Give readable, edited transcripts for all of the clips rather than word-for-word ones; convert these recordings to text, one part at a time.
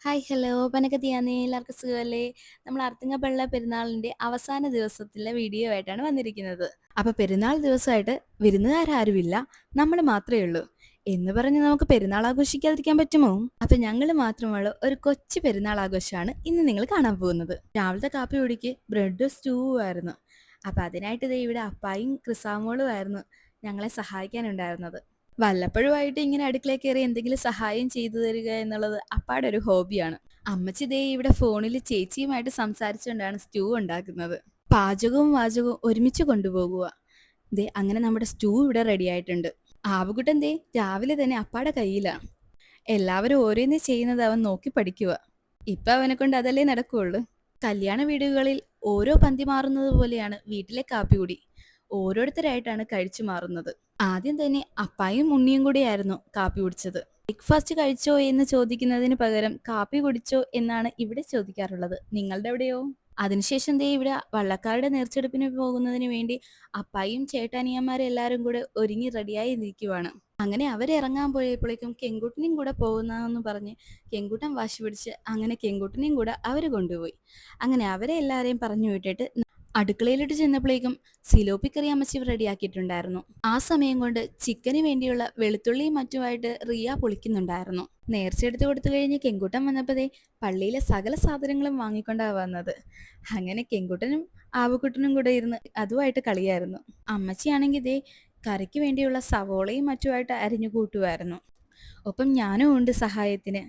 Hi hello പനക്കത്തിയാന്നേ എല്ലാവർക്കും സുഖമല്ലേ? നമ്മൾ അർത്തിങ്കപ്പള്ള പെരുന്നാളിന്റെ അവസാന ദിവസത്തിലെ വീഡിയോ ആയിട്ടാണ് വന്നിരിക്കുന്നത്. അപ്പൊ പെരുന്നാൾ ദിവസമായിട്ട് വിരുന്നുകാരാരുമില്ല, നമ്മൾ മാത്രമേ ഉള്ളൂ എന്ന് പറഞ്ഞ് നമുക്ക് പെരുന്നാൾ ആഘോഷിക്കാതിരിക്കാൻ പറ്റുമോ? അപ്പൊ ഞങ്ങൾ മാത്രമുള്ള ഒരു കൊച്ചു പെരുന്നാൾ ആഘോഷമാണ് ഇന്ന് നിങ്ങൾ കാണാൻ പോകുന്നത്. രാവിലത്തെ കാപ്പി കുടിക്ക് ബ്രെഡ് സ്റ്റൂ ആയിരുന്നു. അപ്പൊ അതിനായിട്ട് ദേ ഇവിടെ അപ്പായും ക്രിസാമോളും ആയിരുന്നു ഞങ്ങളെ സഹായിക്കാനുണ്ടായിരുന്നത്. വല്ലപ്പോഴുമായിട്ട് ഇങ്ങനെ അടുക്കളയിൽ കയറി എന്തെങ്കിലും സഹായം ചെയ്തു തരിക എന്നുള്ളത് അപ്പാടെ ഒരു ഹോബിയാണ്. അമ്മച്ചി ദേ ഇവിടെ ഫോണിൽ ചേച്ചിയുമായിട്ട് സംസാരിച്ചുകൊണ്ടാണ് സ്റ്റൂ ഉണ്ടാക്കുന്നത്. പാചകവും വാചകവും ഒരുമിച്ച് കൊണ്ടുപോകുക. ദേ അങ്ങനെ നമ്മുടെ സ്റ്റൂ ഇവിടെ റെഡി ആയിട്ടുണ്ട്. ആവുകുട്ടൻ ദേ രാവിലെ തന്നെ അപ്പാടെ കയ്യിലാണ്. എല്ലാവരും ഓരോന്നേ ചെയ്യുന്നത് അവൻ നോക്കി പഠിക്കുക. ഇപ്പൊ അവനെ കൊണ്ട് അതല്ലേ നടക്കുകയുള്ളൂ. കല്യാണ വീടുകളിൽ ഓരോ പന്തി മാറുന്നത് പോലെയാണ് വീട്ടിലെ കാപ്പികുടി. ഓരോരുത്തരായിട്ടാണ് കഴിച്ചു മാറുന്നത്. ആദ്യം തന്നെ അപ്പായും ഉണ്ണിയും കൂടിയായിരുന്നു കാപ്പി കുടിച്ചത്. ബ്രേക്ക്ഫാസ്റ്റ് കഴിച്ചോ എന്ന് ചോദിക്കുന്നതിന് പകരം കാപ്പി കുടിച്ചോ എന്നാണ് ഇവിടെ ചോദിക്കാറുള്ളത്. നിങ്ങളുടെ എവിടെയോ? അതിനുശേഷം ദേ ഇവിടെ വള്ളക്കാരുടെ നേർച്ചെടുപ്പിന് പോകുന്നതിന് വേണ്ടി അപ്പായും ചേട്ടാനിയന്മാരും എല്ലാവരും കൂടെ ഒരുങ്ങി റെഡിയായി നിൽക്കുവാണ്. അങ്ങനെ അവരിറങ്ങാൻ പോയപ്പോഴേക്കും കെങ്കുട്ടനെയും കൂടെ പോകുന്നതെന്ന് പറഞ്ഞ് കെങ്കുട്ടൻ വാശി പിടിച്ച് അങ്ങനെ കെങ്കുട്ടനെയും കൂടെ അവർ കൊണ്ടുപോയി. അങ്ങനെ അവരെ എല്ലാവരെയും പറഞ്ഞു വിട്ടിട്ട് അടുക്കളയിലോട്ട് ചെന്നപ്പോഴേക്കും സിലോപ്പി കറി അമ്മച്ചി റെഡിയാക്കിയിട്ടുണ്ടായിരുന്നു. ആ സമയം കൊണ്ട് ചിക്കന് വേണ്ടിയുള്ള വെളുത്തുള്ളിയും മറ്റുമായിട്ട് റിയ പൊളിക്കുന്നുണ്ടായിരുന്നു. നേർച്ച എടുത്ത് കൊടുത്തു കഴിഞ്ഞ് കെങ്കുട്ടൻ വന്നപ്പോഴേ പള്ളിയിലെ സകല സാധനങ്ങളും വാങ്ങിക്കൊണ്ടാണ് വന്നത്. അങ്ങനെ കെങ്കുട്ടനും ആവുകുട്ടനും കൂടെ ഇരുന്ന് അതുമായിട്ട് കളിയായിരുന്നു. അമ്മച്ചിയാണെങ്കിൽ ഇതേ കറിക്ക് വേണ്ടിയുള്ള സവോളയും മറ്റുമായിട്ട് അരിഞ്ഞു കൂട്ടുമായിരുന്നു. ഒപ്പം ഞാനും ഉണ്ട് സഹായത്തിന്.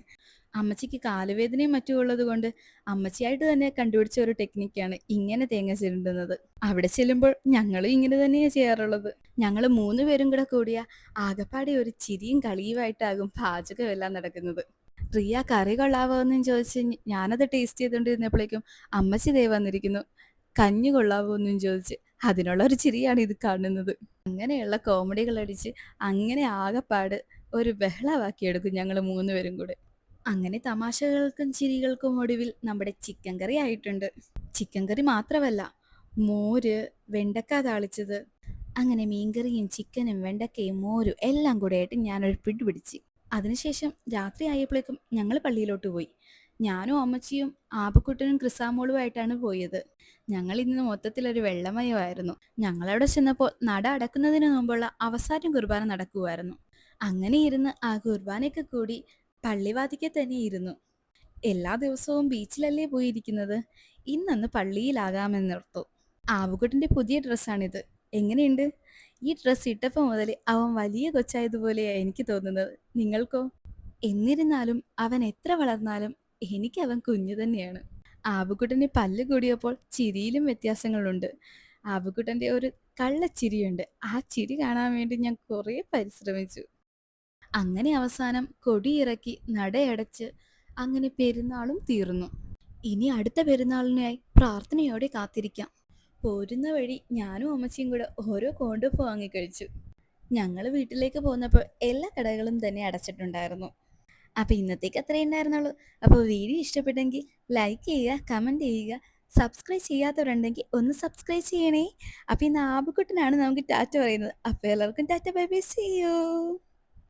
അമ്മച്ചിക്ക് കാലുവേദനയും മറ്റും ഉള്ളത് കൊണ്ട് അമ്മച്ചിയായിട്ട് തന്നെ കണ്ടുപിടിച്ച ഒരു ടെക്നിക്കാണ് ഇങ്ങനെ തേങ്ങ ചിരണ്ടുന്നത്. അവിടെ ചെല്ലുമ്പോൾ ഞങ്ങളും ഇങ്ങനെ തന്നെയാണ് ചെയ്യാറുള്ളത്. ഞങ്ങൾ 3 പേരും കൂടെ കൂടിയ ആകപ്പാടെ ഒരു ചിരിയും കളിയുമായിട്ടാകും പാചകം എല്ലാം നടക്കുന്നത്. റിയ കറി കൊള്ളാവോ എന്നും ചോദിച്ച് ഞാനത് ടേസ്റ്റ് ചെയ്തുകൊണ്ടിരുന്നപ്പോഴേക്കും അമ്മച്ചി ദേ വന്നിരിക്കുന്നു. കഞ്ഞി കൊള്ളാവോ എന്നും ചോദിച്ച് അതിനുള്ള ഒരു ചിരിയാണ് ഇത് കാണുന്നത്. അങ്ങനെയുള്ള കോമഡികൾ അടിച്ച് അങ്ങനെ ആകപ്പാട് ഒരു ബഹളമാക്കിയെടുക്കും ഞങ്ങൾ 3 പേരും കൂടെ. അങ്ങനെ തമാശകൾക്കും ചിരികൾക്കും ഒടുവിൽ നമ്മുടെ ചിക്കൻ കറി ആയിട്ടുണ്ട്. ചിക്കൻ കറി മാത്രമല്ല, മോര്, വെണ്ടക്ക താളിച്ചത്, അങ്ങനെ മീൻകറിയും ചിക്കനും വെണ്ടക്കയും മോരും എല്ലാം കൂടെ ആയിട്ട് ഞാനൊരു പിടിപിടിച്ച്. അതിനുശേഷം രാത്രി ആയപ്പോഴേക്കും ഞങ്ങൾ പള്ളിയിലോട്ട് പോയി. ഞാനും അമ്മച്ചിയും ആപക്കുട്ടനും ക്രിസാമോളുമായിട്ടാണ് പോയത്. ഞങ്ങൾ ഇന്ന് മൊത്തത്തിലൊരു വെള്ളമയമായിരുന്നു. ഞങ്ങളവിടെ ചെന്നപ്പോൾ നട അടക്കുന്നതിന് മുമ്പുള്ള അവസാന കുർബാന നടക്കുമായിരുന്നു. അങ്ങനെ ഇരുന്ന് ആ കുർബാനയൊക്കെ കൂടി പള്ളിവാതിക്കെ തന്നെ ഇരുന്നു. എല്ലാ ദിവസവും ബീച്ചിലല്ലേ പോയിരിക്കുന്നത്, ഇന്നൊന്ന് പള്ളിയിലാകാമെന്നോർത്തു. ആവുകുട്ടൻ്റെ പുതിയ ഡ്രസ്സാണിത്. എങ്ങനെയുണ്ട്? ഈ ഡ്രസ്സ് ഇട്ടപ്പോൾ മുതൽ അവൻ വലിയ കൊച്ചായതുപോലെയാണ് എനിക്ക് തോന്നുന്നത്. നിങ്ങൾക്കോ? എന്നിരുന്നാലും അവൻ എത്ര വളർന്നാലും എനിക്ക് അവൻ കുഞ്ഞു തന്നെയാണ്. ആവുകുട്ടന് പല്ല് കൂടിയപ്പോൾ ചിരിയിലും വ്യത്യാസങ്ങളുണ്ട്. ആവുകുട്ടൻ്റെ ഒരു കള്ളച്ചിരിയുണ്ട്. ആ ചിരി കാണാൻ വേണ്ടി ഞാൻ കുറേ പരിശ്രമിച്ചു. അങ്ങനെ അവസാനം കൊടിയിറക്കി നടയടച്ച് അങ്ങനെ പെരുന്നാളും തീർന്നു. ഇനി അടുത്ത പെരുന്നാളിനായി പ്രാർത്ഥനയോടെ കാത്തിരിക്കാം. പോരുന്ന വഴി ഞാനും അമ്മച്ചിയും കൂടെ ഓരോ കോണ്ടപ്പ് വാങ്ങിക്കഴിച്ചു. ഞങ്ങൾ വീട്ടിലേക്ക് പോന്നപ്പോൾ എല്ലാ കടകളും തന്നെ അടച്ചിട്ടുണ്ടായിരുന്നു. അപ്പോൾ ഇന്നത്തേക്ക് അത്രേ ഉണ്ടായിരുന്നുള്ളൂ. അപ്പോൾ വീഡിയോ ഇഷ്ടപ്പെട്ടെങ്കിൽ ലൈക്ക് ചെയ്യുക, കമൻറ്റ് ചെയ്യുക, സബ്സ്ക്രൈബ് ചെയ്യാത്തവരുണ്ടെങ്കിൽ ഒന്ന് സബ്സ്ക്രൈബ് ചെയ്യണേ. അപ്പോൾ ഇന്ന് ആബുക്കുട്ടനാണ് നമുക്ക് ടാറ്റ പറയുന്നത്. അപ്പോൾ എല്ലാവർക്കും tata bye bye, see U.